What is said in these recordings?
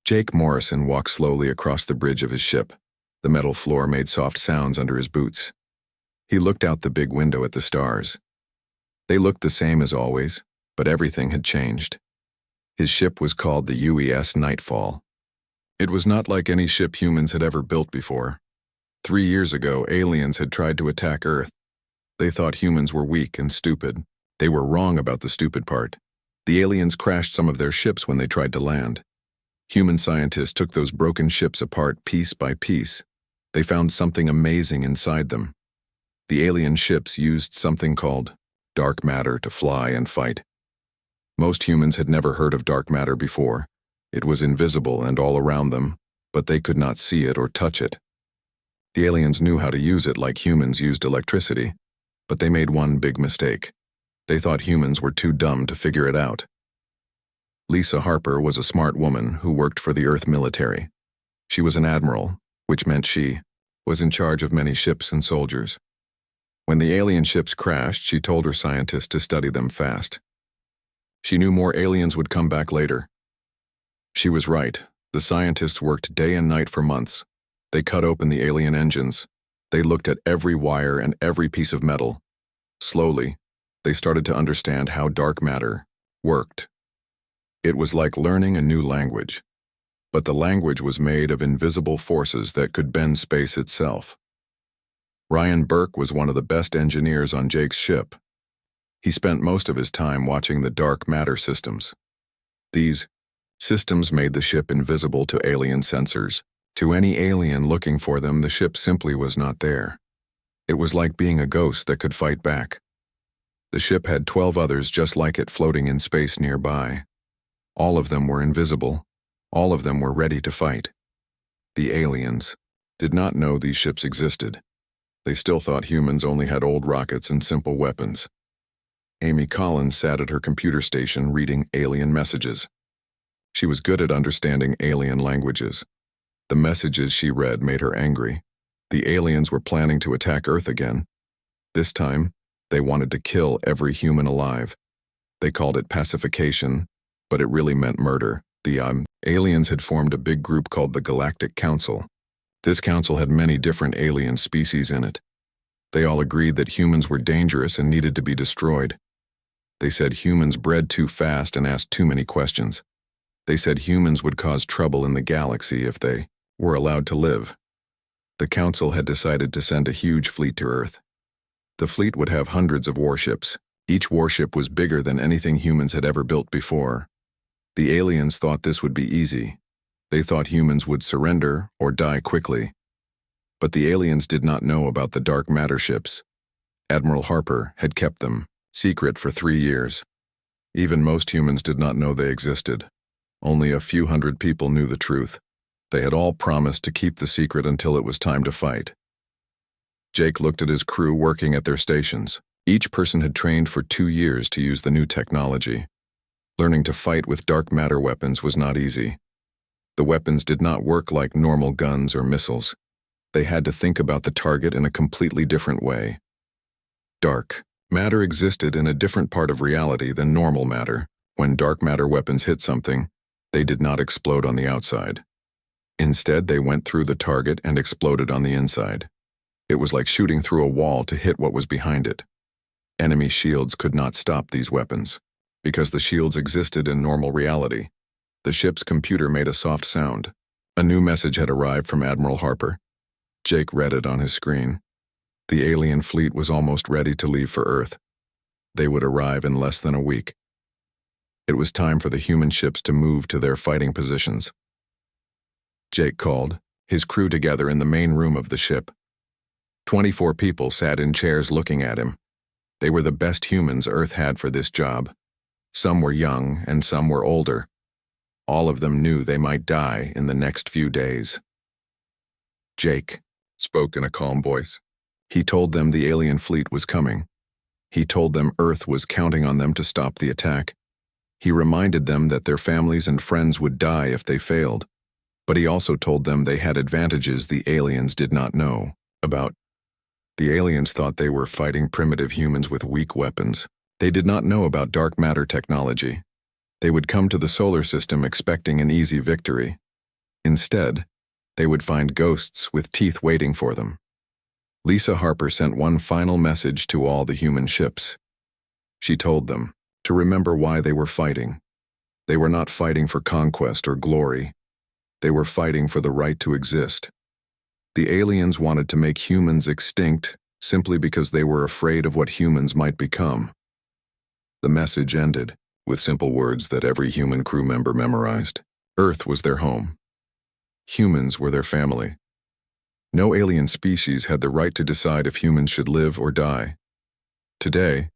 Jake Morrison walked slowly across the bridge of his ship. The metal floor made soft sounds under his boots. He looked out the big window at the stars. They looked the same as always, but everything had changed. His ship was called the UES Nightfall. It was not like any ship humans had ever built before. 3 years ago, aliens had tried to attack Earth. They thought humans were weak and stupid. They were wrong about the stupid part. The aliens crashed some of their ships when they tried to land. Human scientists took those broken ships apart piece by piece. They found something amazing inside them. The alien ships used something called dark matter to fly and fight. Most humans had never heard of dark matter before. It was invisible and all around them, but they could not see it or touch it. The aliens knew how to use it like humans used electricity, but they made one big mistake. They thought humans were too dumb to figure it out. Lisa Harper was a smart woman who worked for the Earth military. She was an admiral, which meant she was in charge of many ships and soldiers. When the alien ships crashed, she told her scientists to study them fast. She knew more aliens would come back later. She was right. The scientists worked day and night for months. They cut open the alien engines. They looked at every wire and every piece of metal. Slowly, they started to understand how dark matter worked. It was like learning a new language. But the language was made of invisible forces that could bend space itself. Ryan Burke was one of the best engineers on Jake's ship. He spent most of his time watching the dark matter systems. These systems made the ship invisible to alien sensors. To any alien looking for them, the ship simply was not there. It was like being a ghost that could fight back. The ship had 12 others just like it floating in space nearby. All of them were invisible. All of them were ready to fight. The aliens did not know these ships existed. They still thought humans only had old rockets and simple weapons. Amy Collins sat at her computer station reading alien messages. She was good at understanding alien languages. The messages she read made her angry. The aliens were planning to attack Earth again. This time, they wanted to kill every human alive. They called it pacification, but it really meant murder. The aliens had formed a big group called the Galactic Council. This council had many different alien species in it. They all agreed that humans were dangerous and needed to be destroyed. They said humans bred too fast and asked too many questions. They said humans would cause trouble in the galaxy if they were allowed to live. The council had decided to send a huge fleet to Earth. The fleet would have hundreds of warships. Each warship was bigger than anything humans had ever built before. The aliens thought this would be easy. They thought humans would surrender or die quickly. But the aliens did not know about the dark matter ships. Admiral Harper had kept them secret for 3 years. Even most humans did not know they existed. Only a few hundred people knew the truth. They had all promised to keep the secret until it was time to fight. Jake looked at his crew working at their stations. Each person had trained for 2 years to use the new technology. Learning to fight with dark matter weapons was not easy. The weapons did not work like normal guns or missiles. They had to think about the target in a completely different way. Dark matter existed in a different part of reality than normal matter. When dark matter weapons hit something, they did not explode on the outside. Instead, they went through the target and exploded on the inside. It was like shooting through a wall to hit what was behind it. Enemy shields could not stop these weapons. Because the shields existed in normal reality, the ship's computer made a soft sound. A new message had arrived from Admiral Harper. Jake read it on his screen. The alien fleet was almost ready to leave for Earth. They would arrive in less than a week. It was time for the human ships to move to their fighting positions. Jake called his crew together in the main room of the ship. 24 people sat in chairs looking at him. They were the best humans Earth had for this job. Some were young and some were older. All of them knew they might die in the next few days. Jake spoke in a calm voice. He told them the alien fleet was coming. He told them Earth was counting on them to stop the attack. He reminded them that their families and friends would die if they failed. But he also told them they had advantages the aliens did not know about. The aliens thought they were fighting primitive humans with weak weapons. They did not know about dark matter technology. They would come to the solar system expecting an easy victory, Instead, they would find ghosts with teeth waiting for them. Lisa Harper sent one final message to all the human ships. She told them to remember why they were fighting. They were not fighting for conquest or glory. They were fighting for the right to exist. The aliens wanted to make humans extinct simply because they were afraid of what humans might become. The message ended with simple words that every human crew member memorized. Earth was their home. Humans were their family. No alien species had the right to decide if humans should live or die. Today,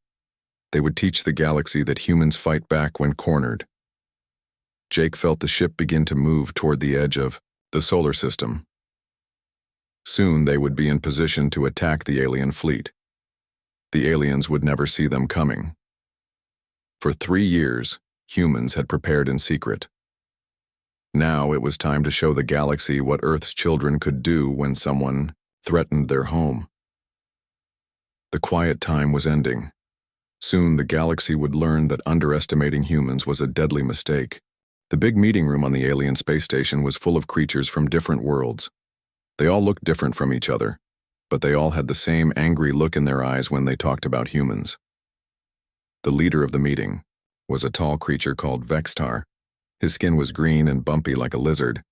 they would teach the galaxy that humans fight back when cornered. Jake felt the ship begin to move toward the edge of the solar system. Soon they would be in position to attack the alien fleet. The aliens would never see them coming. For 3 years, humans had prepared in secret. Now it was time to show the galaxy what Earth's children could do when someone threatened their home. The quiet time was ending. Soon the galaxy would learn that underestimating humans was a deadly mistake. The big meeting room on the alien space station was full of creatures from different worlds. They all looked different from each other, but they all had the same angry look in their eyes when they talked about humans. The leader of the meeting was a tall creature called Vextar. His skin was green and bumpy like a lizard.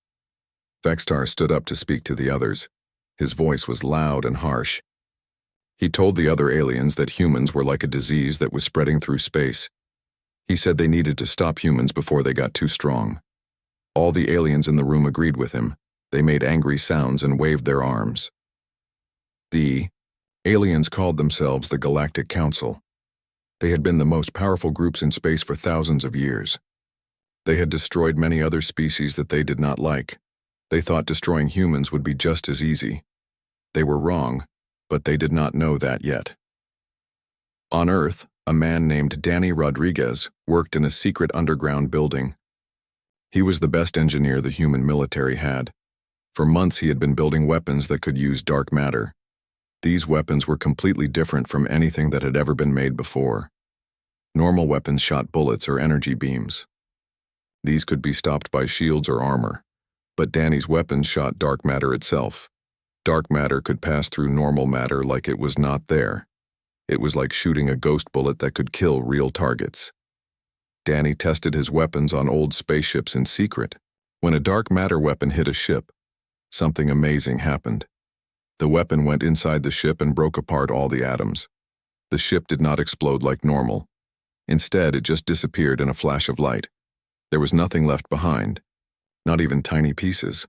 Vextar stood up to speak to the others. His voice was loud and harsh. He told the other aliens that humans were like a disease that was spreading through space. He said they needed to stop humans before they got too strong. All the aliens in the room agreed with him. They made angry sounds and waved their arms. The aliens called themselves the Galactic Council. They had been the most powerful groups in space for thousands of years. They had destroyed many other species that they did not like. They thought destroying humans would be just as easy. They were wrong, but they did not know that yet. On Earth, a man named Danny Rodriguez worked in a secret underground building. He was the best engineer the human military had. For months he had been building weapons that could use dark matter. These weapons were completely different from anything that had ever been made before. Normal weapons shot bullets or energy beams. These could be stopped by shields or armor, but Danny's weapons shot dark matter itself. Dark matter could pass through normal matter like it was not there. It was like shooting a ghost bullet that could kill real targets. Danny tested his weapons on old spaceships in secret. When a dark matter weapon hit a ship, something amazing happened. The weapon went inside the ship and broke apart all the atoms. The ship did not explode like normal. Instead, it just disappeared in a flash of light. There was nothing left behind, not even tiny pieces.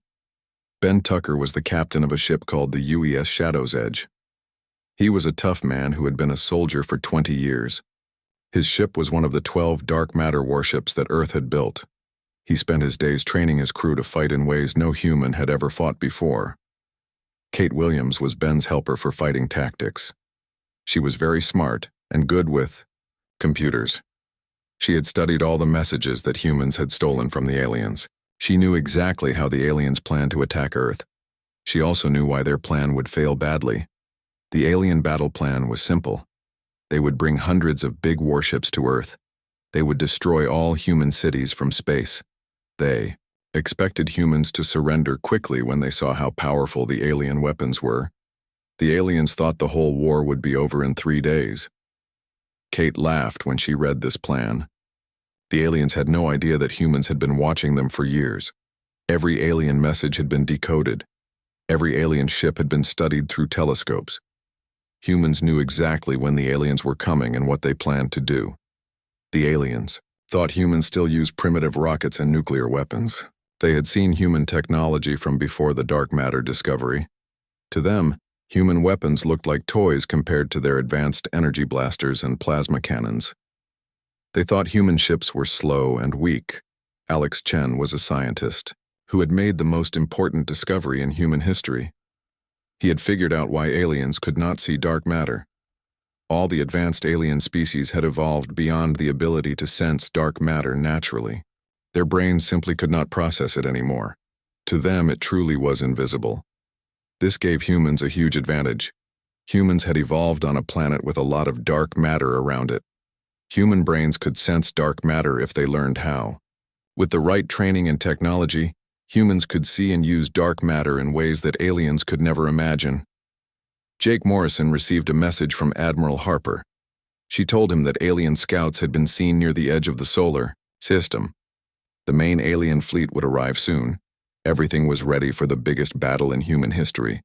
Ben Tucker was the captain of a ship called the UES Shadow's Edge. He was a tough man who had been a soldier for 20 years. His ship was one of the 12 dark matter warships that Earth had built. He spent his days training his crew to fight in ways no human had ever fought before. Kate Williams was Ben's helper for fighting tactics. She was very smart and good with computers. She had studied all the messages that humans had stolen from the aliens. She knew exactly how the aliens planned to attack Earth. She also knew why their plan would fail badly. The alien battle plan was simple. They would bring hundreds of big warships to Earth. They would destroy all human cities from space. They expected humans to surrender quickly when they saw how powerful the alien weapons were. The aliens thought the whole war would be over in 3 days. Kate laughed when she read this plan. The aliens had no idea that humans had been watching them for years. Every alien message had been decoded. Every alien ship had been studied through telescopes. Humans knew exactly when the aliens were coming and what they planned to do. The aliens thought humans still used primitive rockets and nuclear weapons. They had seen human technology from before the dark matter discovery. To them, human weapons looked like toys compared to their advanced energy blasters and plasma cannons. They thought human ships were slow and weak. Alex Chen was a scientist who had made the most important discovery in human history. He had figured out why aliens could not see dark matter. All the advanced alien species had evolved beyond the ability to sense dark matter naturally. Their brains simply could not process it anymore. To them, it truly was invisible. This gave humans a huge advantage. Humans had evolved on a planet with a lot of dark matter around it. Human brains could sense dark matter if they learned how. With the right training and technology, Humans could see and use dark matter in ways that aliens could never imagine. Jake Morrison received a message from Admiral Harper. She told him that alien scouts had been seen near the edge of the solar system. The main alien fleet would arrive soon. Everything was ready for the biggest battle in human history.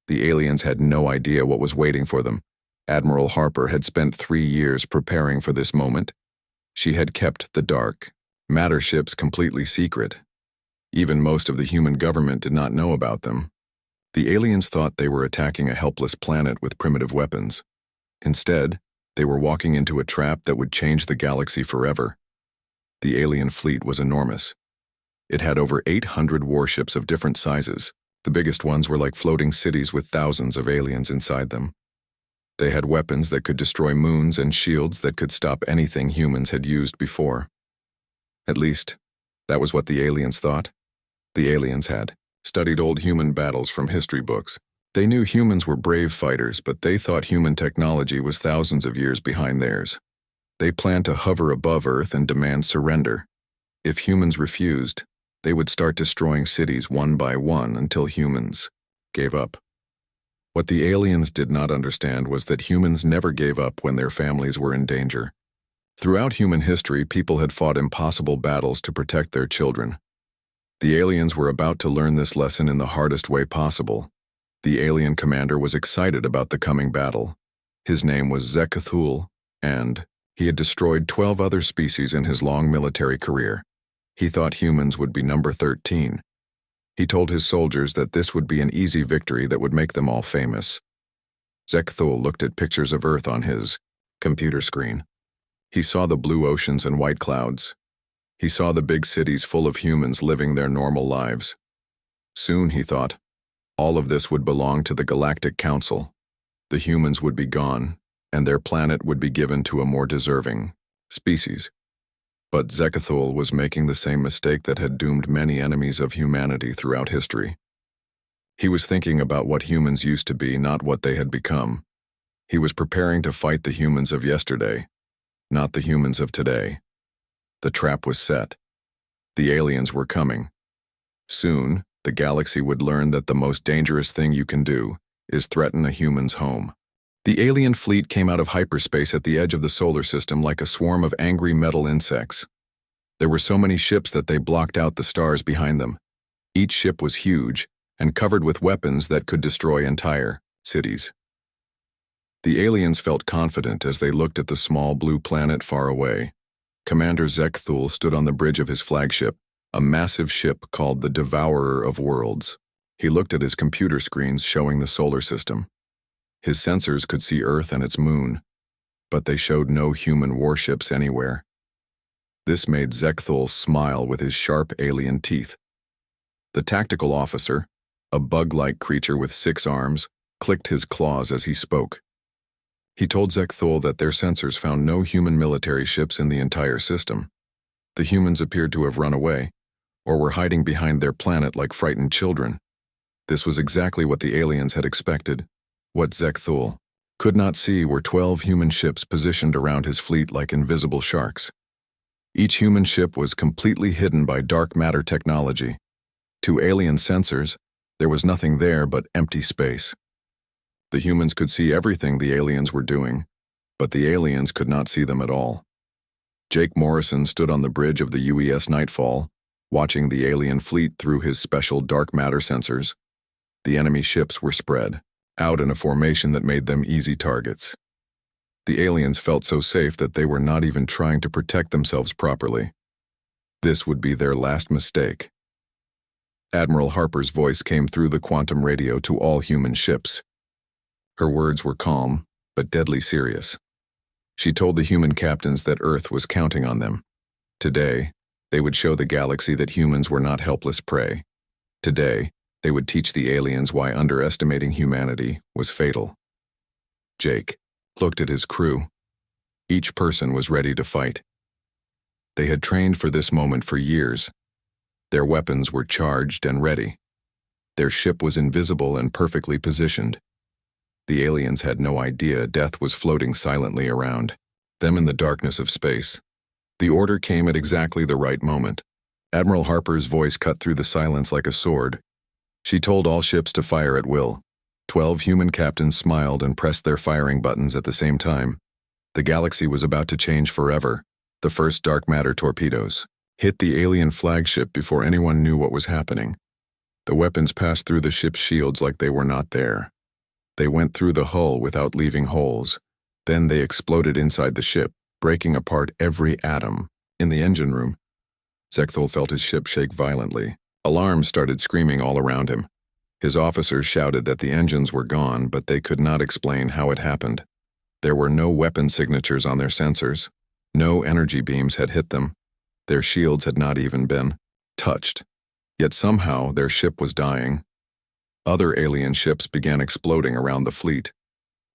The aliens had no idea what was waiting for them. Admiral Harper had spent 3 years preparing for this moment. She had kept the dark matter ships completely secret. Even most of the human government did not know about them. The aliens thought they were attacking a helpless planet with primitive weapons. Instead, they were walking into a trap that would change the galaxy forever. The alien fleet was enormous. It had over 800 warships of different sizes. The biggest ones were like floating cities with thousands of aliens inside them. They had weapons that could destroy moons and shields that could stop anything humans had used before. At least, that was what the aliens thought. The aliens had studied old human battles from history books. They knew humans were brave fighters, but they thought human technology was thousands of years behind theirs. They planned to hover above Earth and demand surrender. If humans refused, they would start destroying cities one by one until humans gave up. What the aliens did not understand was that humans never gave up when their families were in danger. Throughout human history, people had fought impossible battles to protect their children. The aliens were about to learn this lesson in the hardest way possible. The alien commander was excited about the coming battle. His name was Zek-Cthulhu, and he had destroyed 12 other species in his long military career. He thought humans would be number 13. He told his soldiers that this would be an easy victory that would make them all famous. Zek-Cthulhu looked at pictures of Earth on his computer screen. He saw the blue oceans and white clouds. He saw the big cities full of humans living their normal lives. Soon, he thought, all of this would belong to the Galactic Council. The humans would be gone, and their planet would be given to a more deserving species. But Zek-Cthulhu was making the same mistake that had doomed many enemies of humanity throughout history. He was thinking about what humans used to be, not what they had become. He was preparing to fight the humans of yesterday, not the humans of today. The trap was set. The aliens were coming. Soon, the galaxy would learn that the most dangerous thing you can do is threaten a human's home. The alien fleet came out of hyperspace at the edge of the solar system like a swarm of angry metal insects. There were so many ships that they blocked out the stars behind them. Each ship was huge and covered with weapons that could destroy entire cities. The aliens felt confident as they looked at the small blue planet far away. Commander Zek-Cthulhu stood on the bridge of his flagship, a massive ship called the Devourer of Worlds. He looked at his computer screens showing the solar system. His sensors could see Earth and its moon, but they showed no human warships anywhere. This made Zek-Cthulhu smile with his sharp alien teeth. The tactical officer, a bug-like creature with 6 arms, clicked his claws as he spoke. He told Zek-Cthulhu that their sensors found no human military ships in the entire system. The humans appeared to have run away, or were hiding behind their planet like frightened children. This was exactly what the aliens had expected. What Zek-Cthulhu could not see were 12 human ships positioned around his fleet like invisible sharks. Each human ship was completely hidden by dark matter technology. To alien sensors, there was nothing there but empty space. The humans could see everything the aliens were doing, but the aliens could not see them at all. Jake Morrison stood on the bridge of the UES Nightfall, watching the alien fleet through his special dark matter sensors. The enemy ships were spread out in a formation that made them easy targets. The aliens felt so safe that they were not even trying to protect themselves properly. This would be their last mistake. Admiral Harper's voice came through the quantum radio to all human ships. Her words were calm, but deadly serious. She told the human captains that Earth was counting on them. Today, they would show the galaxy that humans were not helpless prey. Today, they would teach the aliens why underestimating humanity was fatal. Jake looked at his crew. Each person was ready to fight. They had trained for this moment for years. Their weapons were charged and ready. Their ship was invisible and perfectly positioned. The aliens had no idea death was floating silently around them in the darkness of space. The order came at exactly the right moment. Admiral Harper's voice cut through the silence like a sword. She told all ships to fire at will. 12 human captains smiled and pressed their firing buttons at the same time. The galaxy was about to change forever. The first dark matter torpedoes hit the alien flagship before anyone knew what was happening. The weapons passed through the ship's shields like they were not there. They went through the hull without leaving holes. Then they exploded inside the ship, breaking apart every atom. In the engine room, Zekthul felt his ship shake violently. Alarms started screaming all around him. His officers shouted that the engines were gone, but they could not explain how it happened. There were no weapon signatures on their sensors. No energy beams had hit them. Their shields had not even been touched. Yet somehow their ship was dying. Other alien ships began exploding around the fleet.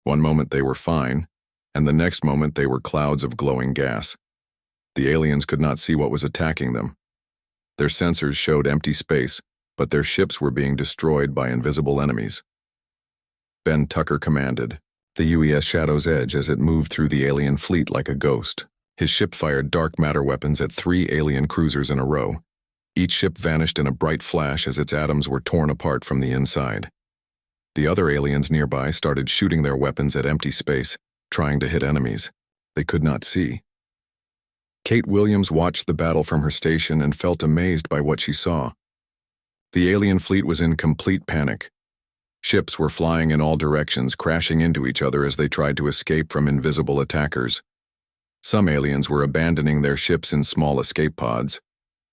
One moment they were fine, and the next moment they were clouds of glowing gas. The aliens could not see what was attacking them. Their sensors showed empty space, but their ships were being destroyed by invisible enemies. Ben Tucker commanded the UES Shadow's Edge as it moved through the alien fleet like a ghost. His ship fired dark matter weapons at 3 alien cruisers in a row. Each ship vanished in a bright flash as its atoms were torn apart from the inside. The other aliens nearby started shooting their weapons at empty space, trying to hit enemies they could not see. Kate Williams watched the battle from her station and felt amazed by what she saw. The alien fleet was in complete panic. Ships were flying in all directions, crashing into each other as they tried to escape from invisible attackers. Some aliens were abandoning their ships in small escape pods,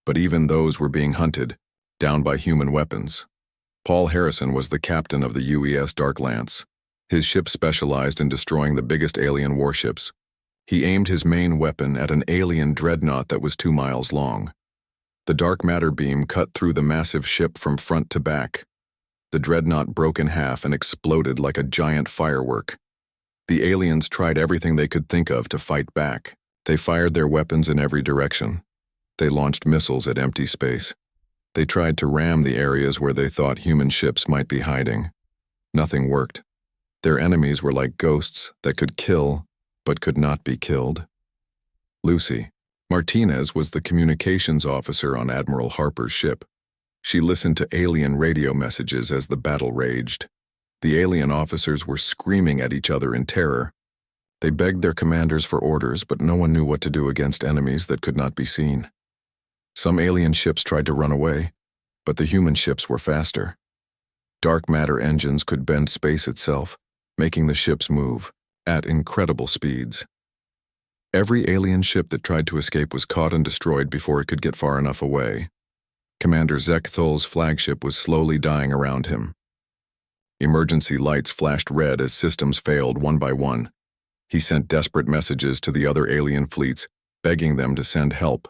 but even those were being hunted, down by human weapons. Paul Harrison was the captain of the UES Dark Lance. His ship specialized in destroying the biggest alien warships. He aimed his main weapon at an alien dreadnought that was 2 miles long. The dark matter beam cut through the massive ship from front to back. The dreadnought broke in half and exploded like a giant firework. The aliens tried everything they could think of to fight back. They fired their weapons in every direction. They launched missiles at empty space. They tried to ram the areas where they thought human ships might be hiding. Nothing worked. Their enemies were like ghosts that could kill, but could not be killed. Lucy Martinez was the communications officer on Admiral Harper's ship. She listened to alien radio messages as the battle raged. The alien officers were screaming at each other in terror. They begged their commanders for orders, but no one knew what to do against enemies that could not be seen. Some alien ships tried to run away, but the human ships were faster. Dark matter engines could bend space itself, making the ships move at incredible speeds. Every alien ship that tried to escape was caught and destroyed before it could get far enough away. Commander Zekthul's flagship was slowly dying around him. Emergency lights flashed red as systems failed one by one. He sent desperate messages to the other alien fleets, begging them to send help.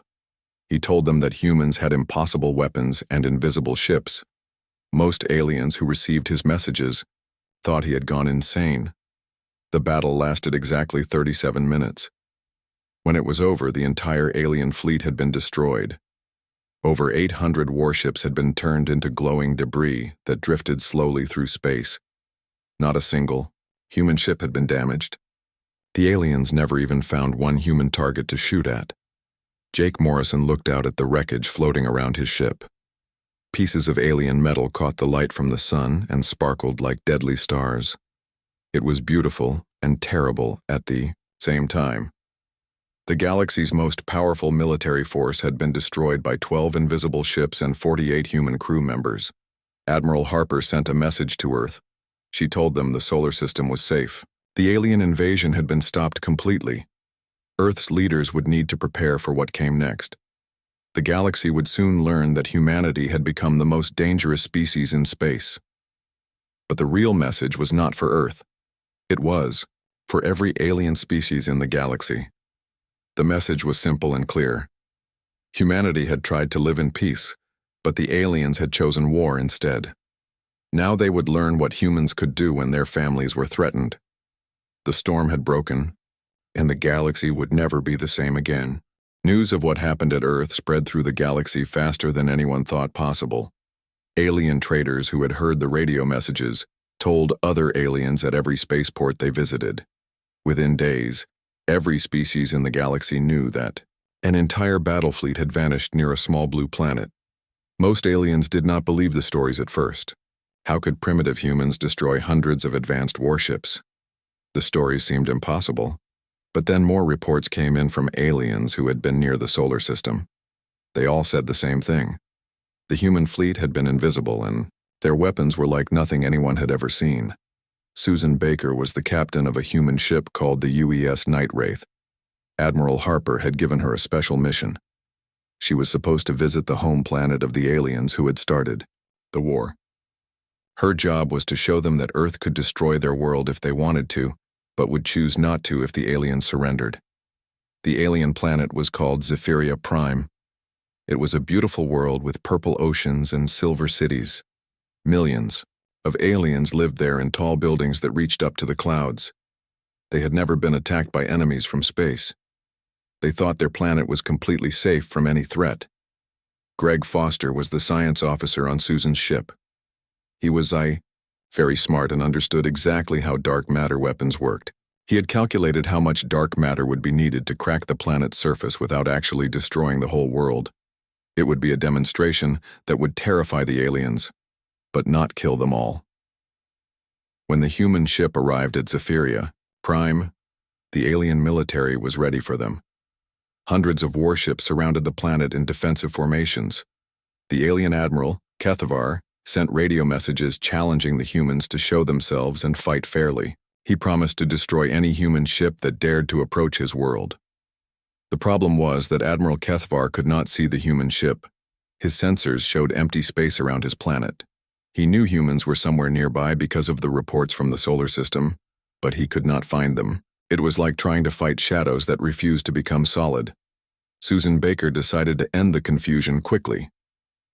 He told them that humans had impossible weapons and invisible ships. Most aliens who received his messages thought he had gone insane. The battle lasted exactly 37 minutes. When it was over, the entire alien fleet had been destroyed. Over 800 warships had been turned into glowing debris that drifted slowly through space. Not a single human ship had been damaged. The aliens never even found one human target to shoot at. Jake Morrison looked out at the wreckage floating around his ship. Pieces of alien metal caught the light from the sun and sparkled like deadly stars. It was beautiful and terrible at the same time. The galaxy's most powerful military force had been destroyed by 12 invisible ships and 48 human crew members. Admiral Harper sent a message to Earth. She told them the solar system was safe. The alien invasion had been stopped completely. Earth's leaders would need to prepare for what came next. The galaxy would soon learn that humanity had become the most dangerous species in space. But the real message was not for Earth. It was for every alien species in the galaxy. The message was simple and clear. Humanity had tried to live in peace, but the aliens had chosen war instead. Now they would learn what humans could do when their families were threatened. The storm had broken, and the galaxy would never be the same again. News of what happened at Earth spread through the galaxy faster than anyone thought possible. Alien traders who had heard the radio messages told other aliens at every spaceport they visited. Within days, every species in the galaxy knew that An entire battle fleet had vanished near a small blue planet. Most aliens did not believe the stories at first. How could primitive humans destroy hundreds of advanced warships? The stories seemed impossible. But then more reports came in from aliens who had been near the solar system. They all said the same thing. The human fleet had been invisible, and their weapons were like nothing anyone had ever seen. Susan Baker was the captain of a human ship called the UES Night Wraith. Admiral Harper had given her a special mission. She was supposed to visit the home planet of the aliens who had started the war. Her job was to show them that Earth could destroy their world if they wanted to, but would choose not to if the aliens surrendered. The alien planet was called Zephyria Prime. It was a beautiful world with purple oceans and silver cities. Millions of aliens lived there in tall buildings that reached up to the clouds. They had never been attacked by enemies from space. They thought their planet was completely safe from any threat. Greg Foster was the science officer on Susan's ship. He was very smart and understood exactly how dark matter weapons worked. He had calculated how much dark matter would be needed to crack the planet's surface without actually destroying the whole world. It would be a demonstration that would terrify the aliens, but not kill them all. When the human ship arrived at Zephyria Prime, the alien military was ready for them. Hundreds of warships surrounded the planet in defensive formations. The alien admiral, Kethavar, sent radio messages challenging the humans to show themselves and fight fairly. He promised to destroy any human ship that dared to approach his world. The problem was that Admiral Kethavar could not see the human ship. His sensors showed empty space around his planet. He knew humans were somewhere nearby because of the reports from the solar system, but he could not find them. It was like trying to fight shadows that refused to become solid. Susan Baker decided to end the confusion quickly.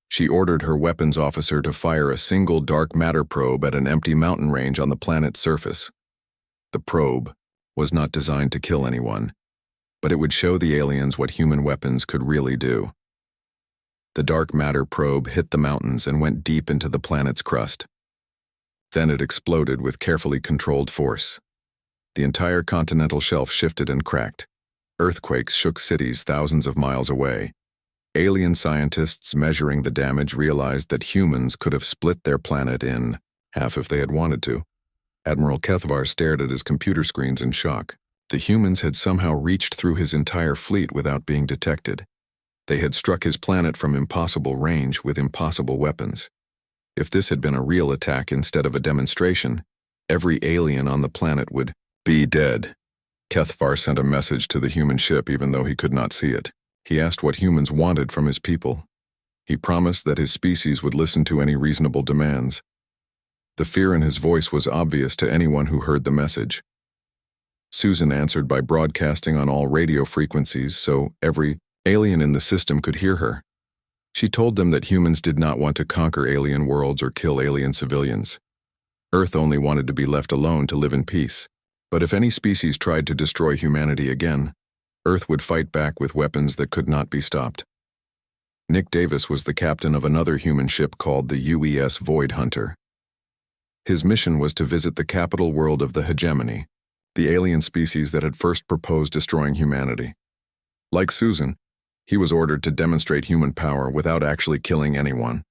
She ordered her weapons officer to fire a single dark matter probe at an empty mountain range on the planet's surface. The probe was not designed to kill anyone, but it would show the aliens what human weapons could really do. The dark matter probe hit the mountains and went deep into the planet's crust. Then it exploded with carefully controlled force. The entire continental shelf shifted and cracked. Earthquakes shook cities thousands of miles away. Alien scientists measuring the damage realized that humans could have split their planet in half if they had wanted to. Admiral Kethavar stared at his computer screens in shock. The humans had somehow reached through his entire fleet without being detected. They had struck his planet from impossible range with impossible weapons. If this had been a real attack instead of a demonstration, every alien on the planet would be dead. Kethavar sent a message to the human ship even though he could not see it. He asked what humans wanted from his people. He promised that his species would listen to any reasonable demands. The fear in his voice was obvious to anyone who heard the message. Susan answered by broadcasting on all radio frequencies so every alien in the system could hear her. She told them that humans did not want to conquer alien worlds or kill alien civilians. Earth only wanted to be left alone to live in peace. But if any species tried to destroy humanity again, Earth would fight back with weapons that could not be stopped. Nick Davis was the captain of another human ship called the UES Void Hunter. His mission was to visit the capital world of the Hegemony, the alien species that had first proposed destroying humanity. Like Susan, he was ordered to demonstrate human power without actually killing anyone.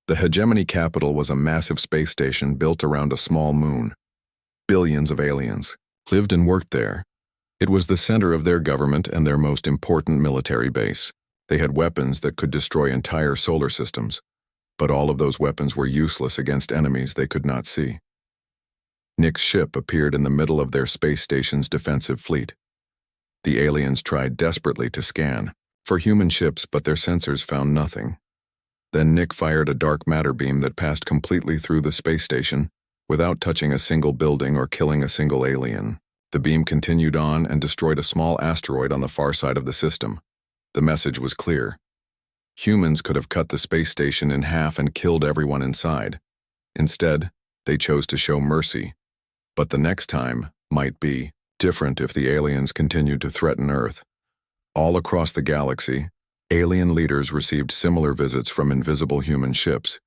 The Hegemony capital was a massive space station built around a small moon. Billions of aliens lived and worked there. It was the center of their government and their most important military base. They had weapons that could destroy entire solar systems, but all of those weapons were useless against enemies they could not see. Nick's ship appeared in the middle of their space station's defensive fleet. The aliens tried desperately to scan for human ships, but their sensors found nothing. Then Nick fired a dark matter beam that passed completely through the space station without touching a single building or killing a single alien. The beam continued on and destroyed a small asteroid on the far side of the system. The message was clear. Humans could have cut the space station in half and killed everyone inside. Instead, they chose to show mercy. But the next time might be different if the aliens continued to threaten Earth. All across the galaxy, alien leaders received similar visits from invisible human ships.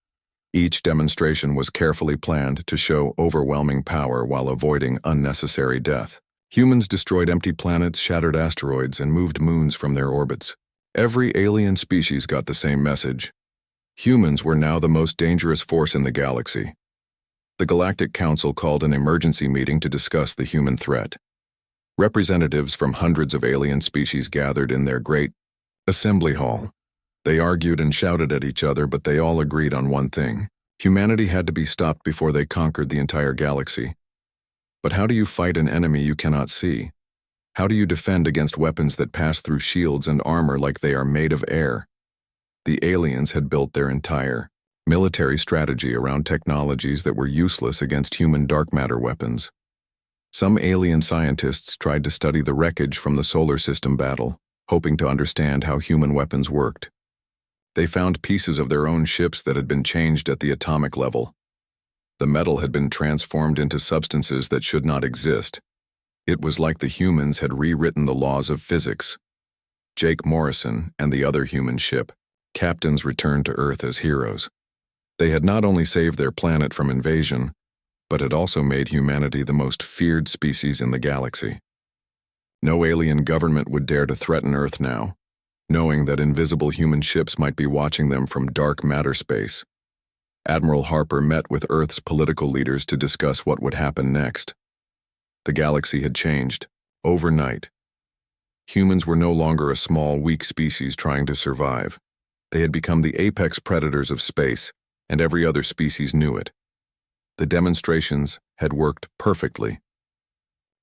Each demonstration was carefully planned to show overwhelming power while avoiding unnecessary death. Humans destroyed empty planets, shattered asteroids, and moved moons from their orbits. Every alien species got the same message. Humans were now the most dangerous force in the galaxy. The Galactic Council called an emergency meeting to discuss the human threat. Representatives from hundreds of alien species gathered in their great assembly hall. They argued and shouted at each other, but they all agreed on one thing. Humanity had to be stopped before they conquered the entire galaxy. But how do you fight an enemy you cannot see? How do you defend against weapons that pass through shields and armor like they are made of air? The aliens had built their entire military strategy around technologies that were useless against human dark matter weapons. Some alien scientists tried to study the wreckage from the solar system battle, hoping to understand how human weapons worked. They found pieces of their own ships that had been changed at the atomic level. The metal had been transformed into substances that should not exist. It was like the humans had rewritten the laws of physics. Jake Morrison and the other human ship captains returned to Earth as heroes. They had not only saved their planet from invasion, but had also made humanity the most feared species in the galaxy. No alien government would dare to threaten Earth now, knowing that invisible human ships might be watching them from dark matter space. Admiral Harper met with Earth's political leaders to discuss what would happen next. The galaxy had changed, overnight. Humans were no longer a small, weak species trying to survive. They had become the apex predators of space, and every other species knew it. The demonstrations had worked perfectly.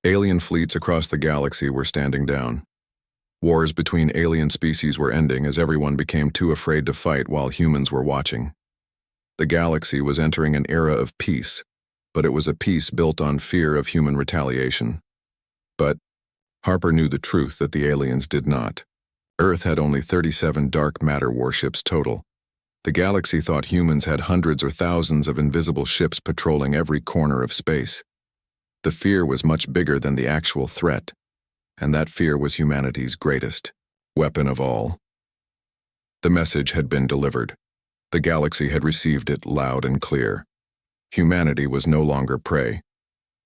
Alien fleets across the galaxy were standing down. Wars between alien species were ending as everyone became too afraid to fight while humans were watching. The galaxy was entering an era of peace, but it was a peace built on fear of human retaliation. But Harper knew the truth that the aliens did not. Earth had only 37 dark matter warships total. The galaxy thought humans had hundreds or thousands of invisible ships patrolling every corner of space. The fear was much bigger than the actual threat, and that fear was humanity's greatest weapon of all. The message had been delivered. The galaxy had received it loud and clear. Humanity was no longer prey.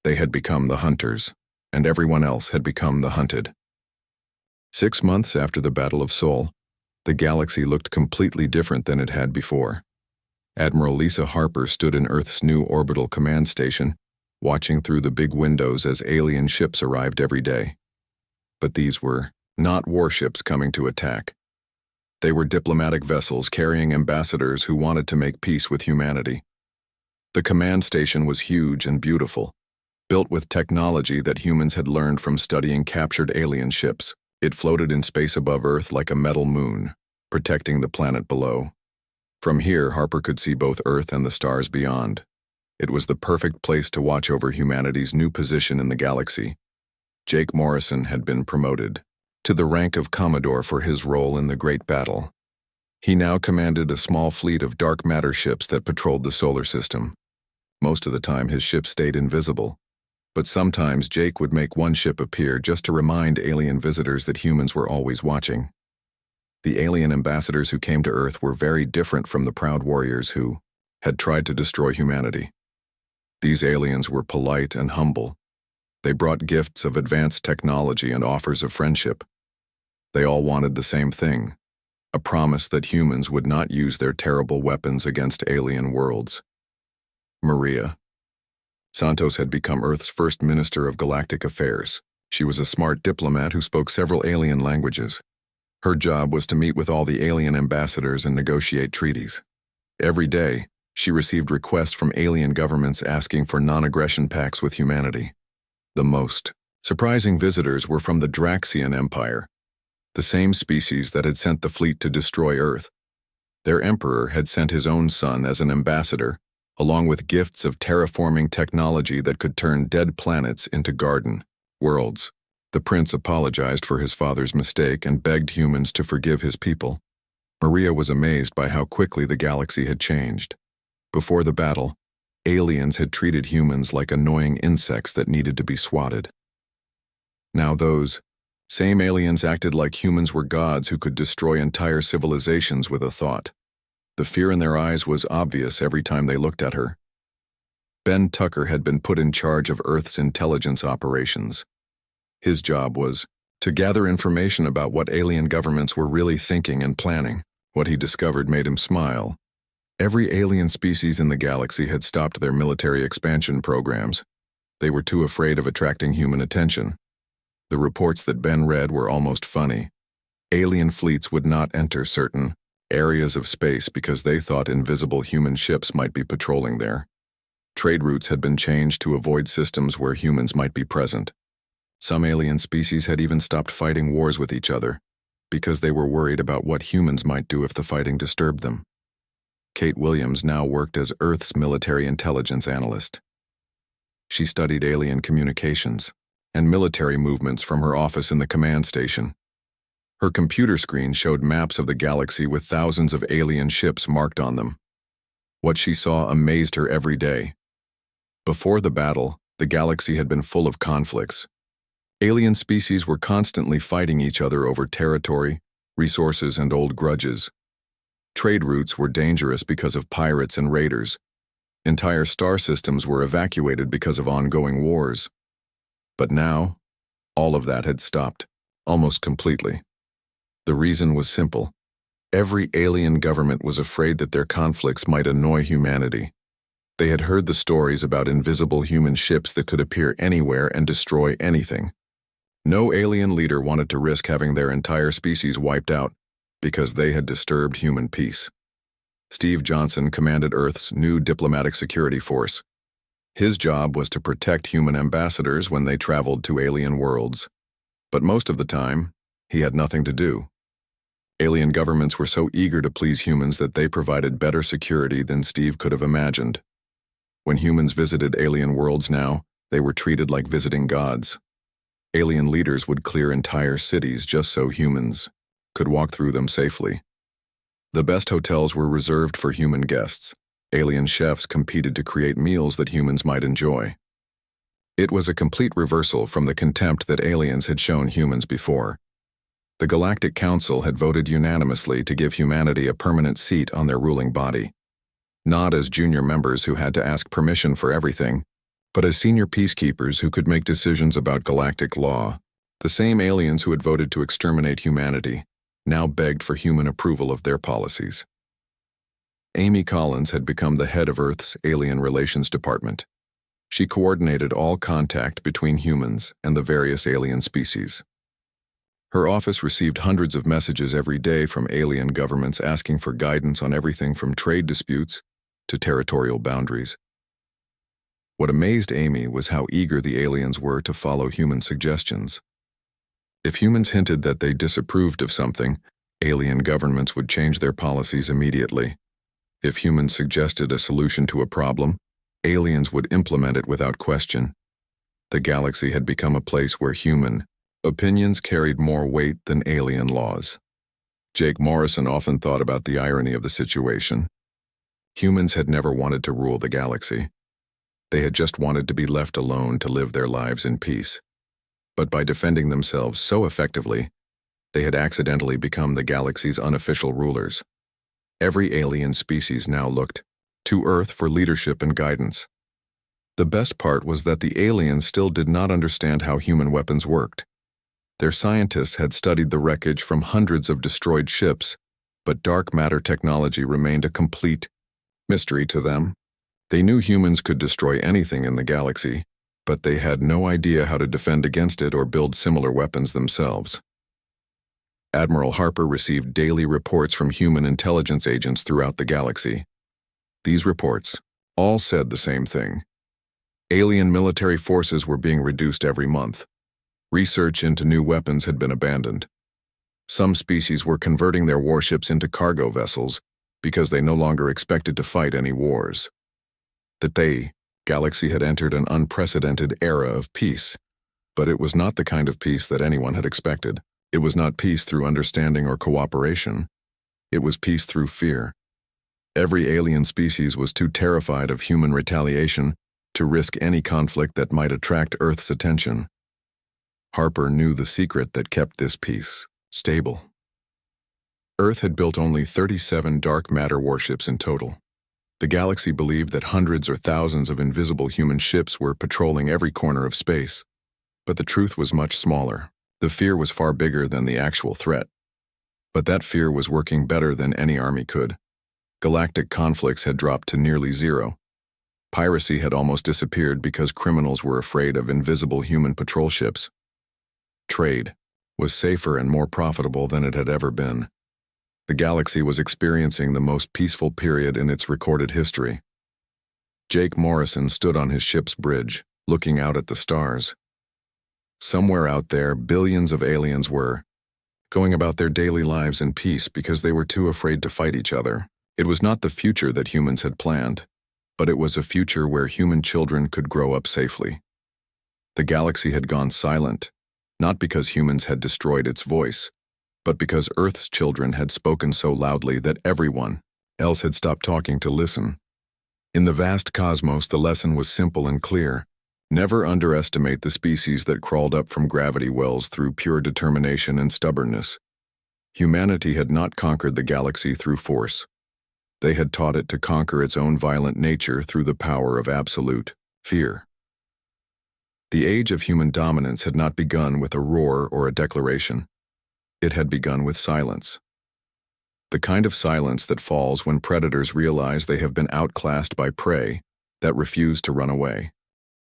They had become the hunters, and everyone else had become the hunted. 6 months after the Battle of Sol, the galaxy looked completely different than it had before. Admiral Lisa Harper stood in Earth's new orbital command station, watching through the big windows as alien ships arrived every day. But these were not warships coming to attack. They were diplomatic vessels carrying ambassadors who wanted to make peace with humanity. The command station was huge and beautiful, built with technology that humans had learned from studying captured alien ships. It floated in space above Earth like a metal moon, protecting the planet below. From here, Harper could see both Earth and the stars beyond. It was the perfect place to watch over humanity's new position in the galaxy. Jake Morrison had been promoted to the rank of Commodore for his role in the Great Battle. He now commanded a small fleet of dark matter ships that patrolled the solar system. Most of the time, his ships stayed invisible. But sometimes Jake would make one ship appear just to remind alien visitors that humans were always watching. The alien ambassadors who came to Earth were very different from the proud warriors who had tried to destroy humanity. These aliens were polite and humble. They brought gifts of advanced technology and offers of friendship. They all wanted the same thing, a promise that humans would not use their terrible weapons against alien worlds. Maria Santos had become Earth's first Minister of Galactic Affairs. She was a smart diplomat who spoke several alien languages. Her job was to meet with all the alien ambassadors and negotiate treaties. Every day, she received requests from alien governments asking for non-aggression pacts with humanity. The most surprising visitors were from the Draxian Empire, the same species that had sent the fleet to destroy Earth. Their emperor had sent his own son as an ambassador, along with gifts of terraforming technology that could turn dead planets into garden worlds. The prince apologized for his father's mistake and begged humans to forgive his people. Maria was amazed by how quickly the galaxy had changed. Before the battle, aliens had treated humans like annoying insects that needed to be swatted. Now those same aliens acted like humans were gods who could destroy entire civilizations with a thought. The fear in their eyes was obvious every time they looked at her. Ben Tucker had been put in charge of Earth's intelligence operations. His job was to gather information about what alien governments were really thinking and planning. What he discovered made him smile. Every alien species in the galaxy had stopped their military expansion programs. They were too afraid of attracting human attention. The reports that Ben read were almost funny. Alien fleets would not enter certain areas of space because they thought invisible human ships might be patrolling there. Trade routes had been changed to avoid systems where humans might be present. Some alien species had even stopped fighting wars with each other because they were worried about what humans might do if the fighting disturbed them. Kate Williams now worked as Earth's military intelligence analyst. She studied alien communications and military movements from her office in the command station. Her computer screen showed maps of the galaxy with thousands of alien ships marked on them. What she saw amazed her every day. Before the battle, the galaxy had been full of conflicts. Alien species were constantly fighting each other over territory, resources, and old grudges. Trade routes were dangerous because of pirates and raiders. Entire star systems were evacuated because of ongoing wars. But now, all of that had stopped, almost completely. The reason was simple. Every alien government was afraid that their conflicts might annoy humanity. They had heard the stories about invisible human ships that could appear anywhere and destroy anything. No alien leader wanted to risk having their entire species wiped out because they had disturbed human peace. Steve Johnson commanded Earth's new diplomatic security force. His job was to protect human ambassadors when they traveled to alien worlds. But most of the time, he had nothing to do. Alien governments were so eager to please humans that they provided better security than Steve could have imagined. When humans visited alien worlds now, they were treated like visiting gods. Alien leaders would clear entire cities just so humans could walk through them safely. The best hotels were reserved for human guests. Alien chefs competed to create meals that humans might enjoy. It was a complete reversal from the contempt that aliens had shown humans before. The Galactic Council had voted unanimously to give humanity a permanent seat on their ruling body. Not as junior members who had to ask permission for everything, but as senior peacekeepers who could make decisions about galactic law. The same aliens who had voted to exterminate humanity now begged for human approval of their policies. Amy Collins had become the head of Earth's Alien Relations Department. She coordinated all contact between humans and the various alien species. Her office received hundreds of messages every day from alien governments asking for guidance on everything from trade disputes to territorial boundaries. What amazed Amy was how eager the aliens were to follow human suggestions. If humans hinted that they disapproved of something, alien governments would change their policies immediately. If humans suggested a solution to a problem, aliens would implement it without question. The galaxy had become a place where human opinions carried more weight than alien laws. Jake Morrison often thought about the irony of the situation. Humans had never wanted to rule the galaxy. They had just wanted to be left alone to live their lives in peace. But by defending themselves so effectively, they had accidentally become the galaxy's unofficial rulers. Every alien species now looked to Earth for leadership and guidance. The best part was that the aliens still did not understand how human weapons worked. Their scientists had studied the wreckage from hundreds of destroyed ships, but dark matter technology remained a complete mystery to them. They knew humans could destroy anything in the galaxy, but they had no idea how to defend against it or build similar weapons themselves. Admiral Harper received daily reports from human intelligence agents throughout the galaxy. These reports all said the same thing. Alien military forces were being reduced every month. Research into new weapons had been abandoned. Some species were converting their warships into cargo vessels because they no longer expected to fight any wars. The galaxy had entered an unprecedented era of peace, but it was not the kind of peace that anyone had expected. It was not peace through understanding or cooperation. It was peace through fear. Every alien species was too terrified of human retaliation to risk any conflict that might attract Earth's attention. Harper knew the secret that kept this peace stable. Earth had built only 37 dark matter warships in total. The galaxy believed that hundreds or thousands of invisible human ships were patrolling every corner of space. But the truth was much smaller. The fear was far bigger than the actual threat. But that fear was working better than any army could. Galactic conflicts had dropped to nearly zero. Piracy had almost disappeared because criminals were afraid of invisible human patrol ships. Trade was safer and more profitable than it had ever been. The galaxy was experiencing the most peaceful period in its recorded history. Jake Morrison stood on his ship's bridge, looking out at the stars. Somewhere out there, billions of aliens were going about their daily lives in peace because they were too afraid to fight each other. It was not the future that humans had planned, but it was a future where human children could grow up safely. The galaxy had gone silent, not because humans had destroyed its voice, but because Earth's children had spoken so loudly that everyone else had stopped talking to listen. In the vast cosmos, the lesson was simple and clear. Never underestimate the species that crawled up from gravity wells through pure determination and stubbornness. Humanity had not conquered the galaxy through force. They had taught it to conquer its own violent nature through the power of absolute fear. The age of human dominance had not begun with a roar or a declaration. It had begun with silence. The kind of silence that falls when predators realize they have been outclassed by prey that refuse to run away.